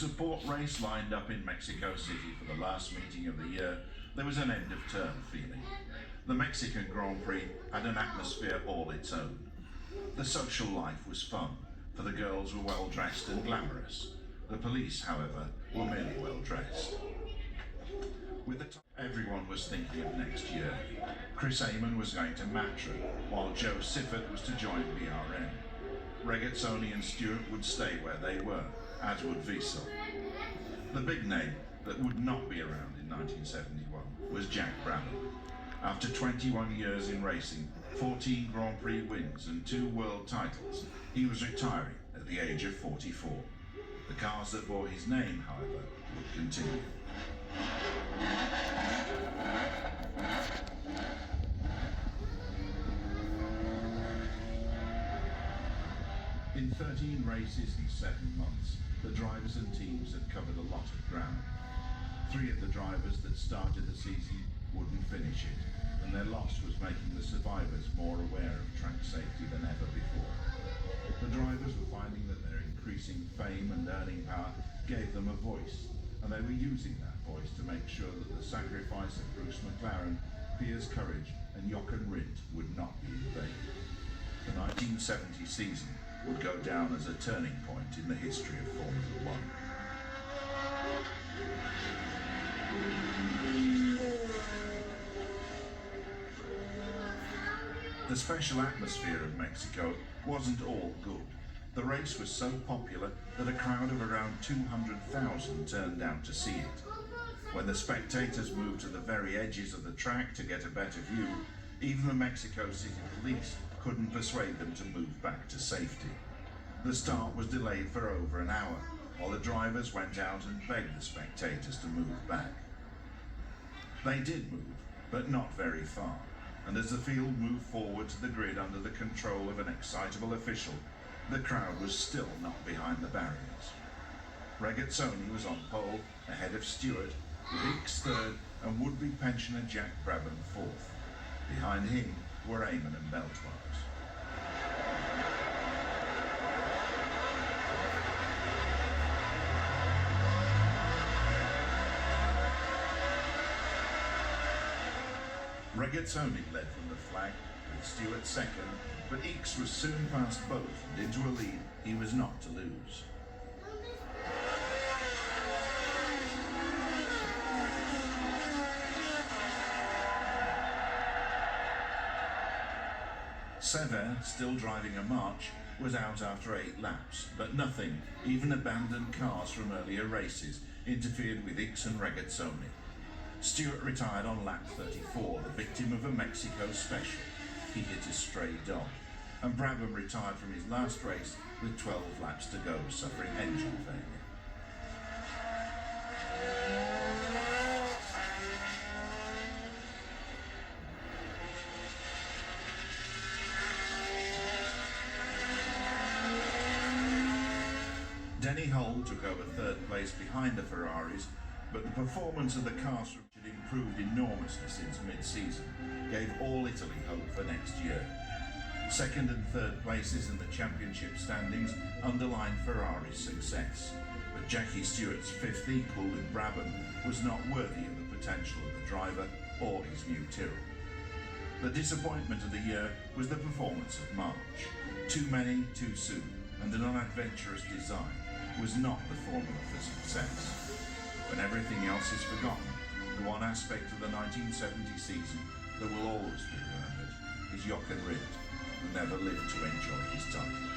support race lined up in Mexico City for the last meeting of the year, there was an end-of-term feeling. The Mexican Grand Prix had an atmosphere all its own. The social life was fun, for the girls were well-dressed and glamorous. The police, however, were merely well-dressed. With the everyone was thinking of next year. Chris Amon was going to Matra, while Joe Siffert was to join BRM. Regazzoni and Stewart would stay where they were, as would Wiesel. The big name that would not be around in 1971 was Jack Brabham. After 21 years in racing, 14 Grand Prix wins and 2 world titles, he was retiring at the age of 44. The cars that bore his name, however, would continue. In 13 races in 7 months, the drivers and teams had covered a lot of ground. 3 of the drivers that started the season wouldn't finish it, and their loss was making the survivors more aware of track safety than ever before. The drivers were finding that their increasing fame and earning power gave them a voice, and they were using that voice to make sure that the sacrifice of Bruce McLaren, Piers Courage and Jochen Rindt would not be in vain. The 1970 season would go down as a turning point in the history of Formula One. The special atmosphere of Mexico wasn't all good. The race was so popular that a crowd of around 200,000 turned out to see it. When the spectators moved to the very edges of the track to get a better view, even the Mexico City police couldn't persuade them to move back to safety. The start was delayed for over an hour, while the drivers went out and begged the spectators to move back. They did move, but not very far, and as the field moved forward to the grid under the control of an excitable official, the crowd was still not behind the barriers. Regazzoni was on pole, ahead of Stewart, with Ickx third and would-be pensioner Jack Brabham fourth. Behind him were Amon and Beltoise. Regazzoni led from the flag, with Stewart second, but Ickx was soon past both and into a lead he was not to lose. Sever, still driving a march, was out after 8 laps, but nothing, even abandoned cars from earlier races, interfered with Ickx and Regazzoni. Stewart retired on lap 34, the victim of a Mexico special. He hit a stray dog. And Brabham retired from his last race with 12 laps to go, suffering engine failure. Denny Hull took over 3rd place behind the Ferraris, but the performance of the cars had improved enormously since mid-season, gave all Italy hope for next year. 2nd and 3rd places in the championship standings underlined Ferrari's success, but Jackie Stewart's 5th equal with Brabham was not worthy of the potential of the driver or his new Tyrrell. The disappointment of the year was the performance of March. Too many, too soon, and an unadventurous design was not the formula for success. When everything else is forgotten, the one aspect of the 1970 season that will always be remembered is Jochen Rindt, who never lived to enjoy his title.